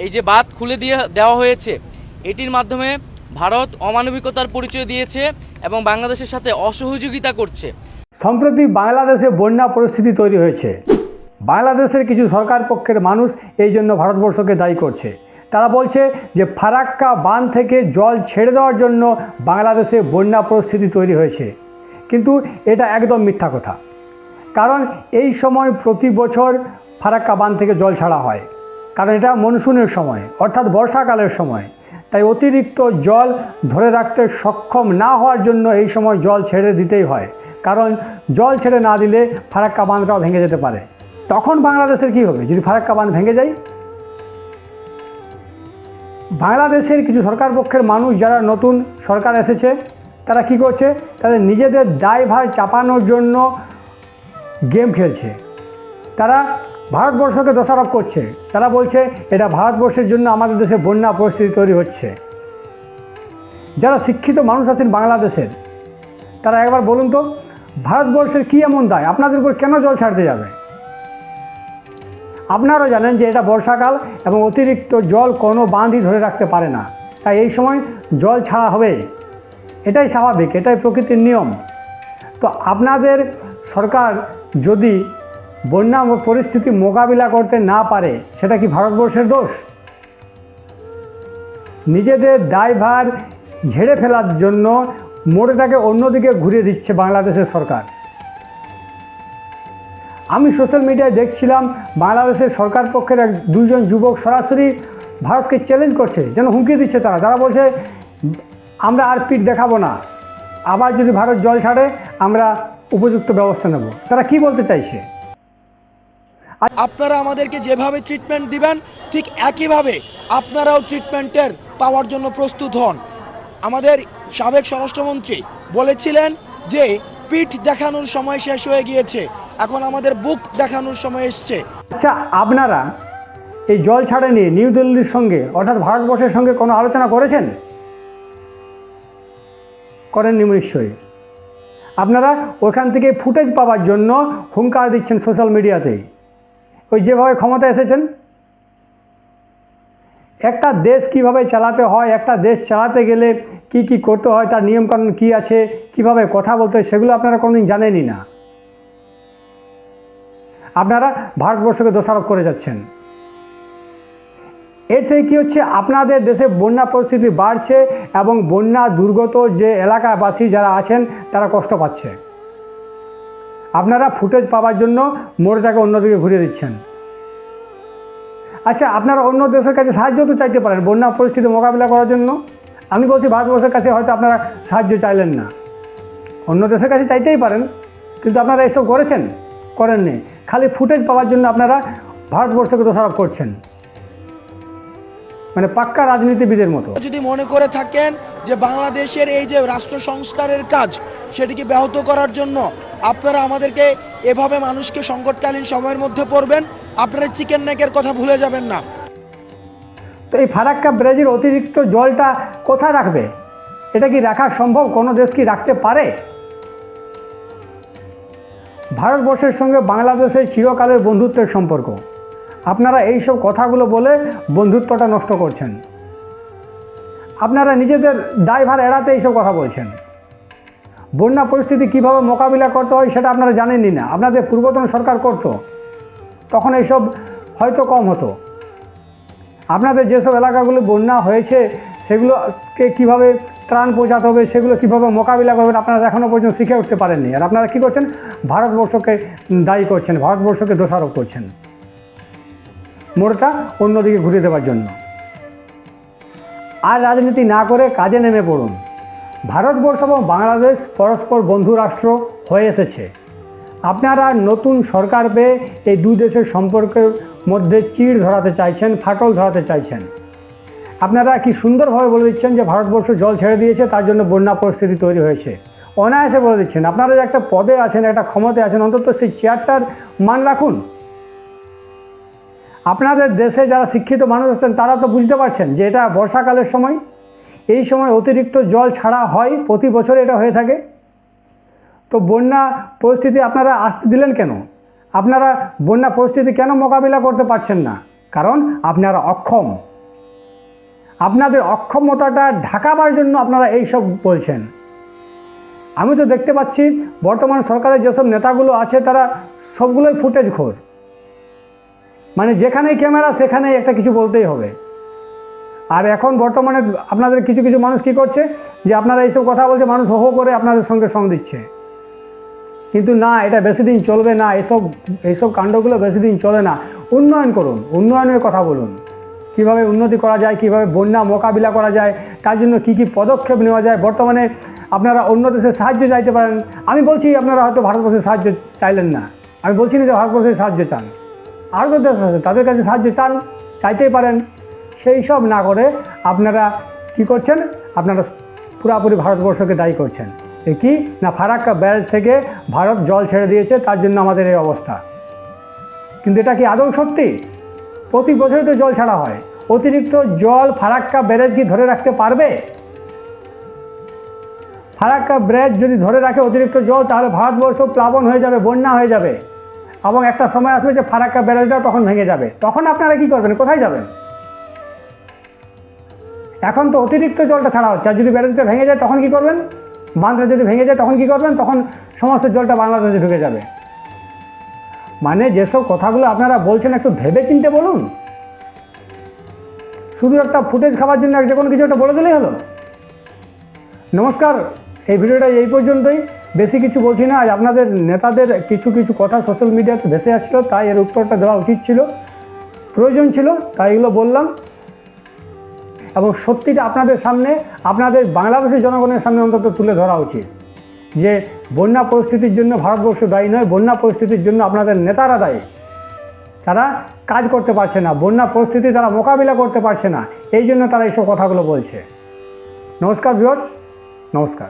এই যে বাঁধ খুলে দেওয়া হয়েছে, এটির মাধ্যমে ভারত অমানবিকতার পরিচয় দিয়েছে এবং বাংলাদেশের সাথে অসহযোগিতা করছে। সম্প্রতি বাংলাদেশে বন্যা পরিস্থিতি তৈরি হয়েছে। বাংলাদেশের কিছু সরকার পক্ষের মানুষ এই জন্য ভারতবর্ষকে দায়ী করছে। তারা বলছে যে ফারাক্কা বাঁধ থেকে জল ছেড়ে দেওয়ার জন্য বাংলাদেশে বন্যা পরিস্থিতি তৈরি হয়েছে, কিন্তু এটা একদম মিথ্যা কথা। কারণ এই সময় প্রতি বছর ফারাক্কা বাঁধ থেকে জল ছাড়া হয়, কারণ এটা মনসুনের সময় অর্থাৎ বর্ষাকালের সময়। তাই অতিরিক্ত জল ধরে রাখতে সক্ষম না হওয়ার জন্য এই সময় জল ছেড়ে দিতেই হয়, কারণ জল ছেড়ে না দিলে ফারাক্কা বাঁধটাও ভেঙে যেতে পারে। তখন বাংলাদেশের কী হবে যদি ফারাক্কা বাঁধ ভেঙে যায়? বাংলাদেশের কিছু সরকার পক্ষের মানুষ, যারা নতুন সরকার এসেছে, তারা কি করছে, তাদের নিজেদের দায়ভার চাপানোর জন্য গেম খেলছে। তারা ভারতবর্ষকে দোষারোপ করছে। তারা বলছে এটা ভারতবর্ষের জন্য আমাদের দেশে বন্যা পরিস্থিতি তৈরি হচ্ছে। যারা শিক্ষিত মানুষ আছেন বাংলাদেশের, তারা একবার বলুন তো, ভারতবর্ষের কী এমন দায় আপনাদের উপর কেন জল ছাড়তে যাবে? আপনারাও জানেন যে এটা বর্ষাকাল এবং অতিরিক্ত জল কোনো বাঁধই ধরে রাখতে পারে না, তাই এই সময় জল ছাড়া হবে, এটাই স্বাভাবিক, এটাই প্রকৃতির নিয়ম। তো আপনাদের সরকার যদি বন্যা পরিস্থিতি মোকাবিলা করতে না পারে, সেটা কি ভারতবর্ষের দোষ? নিজেদের দায়ভার ঝেড়ে ফেলার জন্য মোড়টাকে অন্যদিকে ঘুরিয়ে দিচ্ছে বাংলাদেশের সরকার। আমি সোশ্যাল মিডিয়ায় দেখছিলাম বাংলাদেশের সরকার পক্ষের দুইজন যুবক সরাসরি ভারতকে চ্যালেঞ্জ করছে, যেন হুমকি দিচ্ছে। তারা বলছে আমরা আর পিঠ দেখাবো না, আবার যদি ভারত জল ছাড়ে আমরা উপযুক্ত ব্যবস্থা নেব। তারা কি বলতে চাইছে? আপনারা আমাদেরকে যেভাবে ট্রিটমেন্ট দিবেন ঠিক একইভাবে আপনারাও ট্রিটমেন্টের পাওয়ার জন্য প্রস্তুত হন। আমাদের সাবেক স্বরাষ্ট্রমন্ত্রী বলেছিলেন যে পিঠ দেখানোর সময় শেষ হয়ে গিয়েছে, এখন আমাদের বুক দেখানোর সময় এসছে। আচ্ছা, আপনারা এই জল ছাড়া নিয়ে নিউ দিল্লির সঙ্গে অর্থাৎ ভারতবর্ষের সঙ্গে কোনো আলোচনা করেছেন? করেননি নিশ্চয়ই। আপনারা ওখান থেকে ফুটেজ পাওয়ার জন্য হুঙ্কার দিচ্ছেন সোশ্যাল মিডিয়াতে। ওই যেভাবে ক্ষমতা এসেছেন, একটা দেশ কিভাবে চালাতে হয়, একটা দেশ চালাতে গেলে কি কি করতে হয়, তার নিয়মকানুন কী আছে, কিভাবে কথা বলতে হয়, সেগুলো আপনারা কোনোদিন জানেনই না। আপনারা ভারতবর্ষকে দোষারোপ করে যাচ্ছেন। এর থেকে কী হচ্ছে, আপনাদের দেশে বন্যা পরিস্থিতি বাড়ছে এবং বন্যা দুর্গত যে এলাকাবাসী যারা আছেন তারা কষ্ট পাচ্ছে। আপনারা ফুটেজ পাওয়ার জন্য মোড়টাকে অন্যদিকে ঘুরিয়ে দিচ্ছেন। আচ্ছা, আপনারা অন্য দেশের কাছে সাহায্য তো চাইতে পারেন বন্যা পরিস্থিতি মোকাবিলা করার জন্য। আমি বলছি ভারতবর্ষের কাছে হয়তো আপনারা সাহায্য চাইলেন না, অন্য দেশের কাছে চাইতেই পারেন, কিন্তু আপনারা এসব করেছেন? করেননি। খালি ফুটেজ পাওয়ার জন্য আপনারা ভারতবর্ষকে দোষারোপ করছেন, মানে পাক্কা রাজনীতিবিদের মতো। যদি মনে করে থাকেন যে বাংলাদেশের এই যে রাষ্ট্র সংস্কারের কাজ সেটিকে ব্যাহত করার জন্য আপনারা আমাদেরকে এভাবে মানুষকে সংকটকালীন সময়ের মধ্যে পড়বেন, আপনারা চিকেন নেকের কথা ভুলে যাবেন না। তো এই ফারাক্কা ব্যারেজের অতিরিক্ত জলটা কোথায় রাখবে? এটা কি রাখা সম্ভব? কোনো দেশ কি রাখতে পারে? ভারতবর্ষের সঙ্গে বাংলাদেশের চিরকালের বন্ধুত্বের সম্পর্ক, আপনারা এইসব কথাগুলো বলে বন্ধুত্বটা নষ্ট করছেন। আপনারা নিজেদের দায়ভার এড়াতে এইসব কথা বলছেন। বন্যা পরিস্থিতি কীভাবে মোকাবিলা করতে হয় সেটা আপনারা জানেনই না। আপনাদের পূর্বতন সরকার করত, তখন এইসব হয়তো কম হতো। আপনাদের যেসব এলাকাগুলো বন্যা হয়েছে সেগুলোকে কীভাবে ত্রাণ পৌঁছাতে হবে, সেগুলো কীভাবে মোকাবিলা করবেন, আপনারা এখনও পর্যন্ত শিখে উঠতে পারেননি। আর আপনারা কী করছেন? ভারতবর্ষকে দায়ী করছেন, ভারতবর্ষকে দোষারোপ করছেন মোড়টা অন্যদিকে ঘুরিয়ে দেওয়ার জন্য। আর রাজনীতি না করে কাজে নেমে পড়ুন। ভারতবর্ষ এবং বাংলাদেশ পরস্পর বন্ধু রাষ্ট্র হয়ে এসেছে। আপনারা নতুন সরকার পেয়ে এই দুই দেশের সম্পর্কের মধ্যে চিড় ধরাতে চাইছেন, ফাটল ধরাতে চাইছেন। আপনারা কি সুন্দরভাবে বলে দিচ্ছেন যে ভারতবর্ষ জল ছেড়ে দিয়েছে, তার জন্য বন্যা পরিস্থিতি তৈরি হয়েছে। অনায়াসে বলে দিচ্ছেন। আপনারা যে একটা পদে আছেন, একটা ক্ষমতায় আছেন, অন্তত সেই চেয়ারটার মান রাখুন। আপনাদের দেশে যারা শিক্ষিত মানুষ আছেন তারা তো বুঝতে পারছেন যে এটা বর্ষাকালের সময়, এই সময় অতিরিক্ত জল ছাড়া হয়, প্রতি বছর এটা হয়ে থাকে। তো বন্যা পরিস্থিতি আপনারা আসতে দিলেন কেন? আপনারা বন্যা পরিস্থিতি কেন মোকাবিলা করতে পারছেন না? কারণ আপনারা অক্ষম। আপনাদের অক্ষমতাটা ঢাকাবার জন্য আপনারা এই সব বলছেন। আমি তো দেখতে পাচ্ছি বর্তমান সরকারের যেসব নেতাগুলো আছে তারা সবগুলোই ফুটেজ খোর, মানে যেখানেই ক্যামেরা সেখানেই একটা কিছু বলতেই হবে। আর এখন বর্তমানে আপনাদের কিছু কিছু মানুষ কি করছে, যে আপনারা এইসব কথা বলছে, মানুষ হো হো করে আপনাদের সঙ্গে সঙ্গ দিচ্ছে। কিন্তু না, এটা বেশি দিন চলবে না, এইসব কাণ্ডগুলো বেশি দিন চলে না। উন্নয়ন করুন, উন্নয়নের কথা বলুন, কীভাবে উন্নতি করা যায়, কীভাবে বন্যা মোকাবিলা করা যায়, তার জন্য কী কী পদক্ষেপ নেওয়া যায়। বর্তমানে আপনারা অন্য দেশের সাহায্য চাইতে পারেন। আমি বলছি আপনারা হয়তো ভারতবর্ষের সাহায্য চাইলেন না, আমি বলছি না যে ভারতবর্ষের সাহায্য চান, আরও দেশ আছে তাদের কাছে সাহায্য চাইতেই পারেন। সেই সব না করে আপনারা কি করছেন, আপনারা পুরাপুরি ভারতবর্ষকে দায়ী করছেন। এ কি না, ফারাক্কা ব্যারেজ থেকে ভারত জল ছেড়ে দিয়েছে, তার জন্য আমাদের এই অবস্থা। কিন্তু এটা কি আদৌ সত্যি? প্রতি বছরই তো জল ছাড়া হয়। অতিরিক্ত জল ফারাক্কা ব্যারেজ কি ধরে রাখতে পারবে? ফারাক্কা ব্যারেজ যদি ধরে রাখে অতিরিক্ত জল, তাহলে ভারতবর্ষ প্লাবন হয়ে যাবে, বন্যা হয়ে যাবে, এবং একটা সময় আসবে যে ফারাক্কা ব্যারেজটাও তখন ভেঙে যাবে। তখন আপনারা কি করবেন, কোথায় যাবেন? এখন তো অতিরিক্ত জলটা ছাড়া হচ্ছে, আর যদি ব্যারেজটা ভেঙে যায় তখন কি করবেন? বাঁধটা যদি ভেঙে যায় তখন কি করবেন? তখন সমস্ত জলটা বাংলাদেশে ঢুকে যাবে। মানে যেসব কথাগুলো আপনারা বলছেন একটু ভেবে চিন্তে বলুন। শুধু একটা ফুটেজ খাবার জন্য যে কোনো কিছু একটা বলে দিলেই হলো। নমস্কার, এই ভিডিওটা এই পর্যন্তই, বেশি কিছু বলছি না। আজ আপনাদের নেতাদের কিছু কিছু কথা সোশ্যাল মিডিয়াতে ভেসে আসছিল, তাই এর উত্তরটা দেওয়া উচিত ছিল, প্রয়োজন ছিল, তাই এগুলো বললাম। এবং সত্যিটা আপনাদের সামনে, আপনাদের বাংলাদেশের জনগণের সামনে অন্তত তুলে ধরা উচিত যে বন্যা পরিস্থিতির জন্য ভারতবর্ষ দায়ী নয়, বন্যা পরিস্থিতির জন্য আপনাদের নেতারা দায়ী। তারা কাজ করতে পারছে না, বন্যা পরিস্থিতি তারা মোকাবিলা করতে পারছে না, এই জন্য তারা এইসব কথাগুলো বলছে। নমস্কার ভিউয়ার্স, নমস্কার।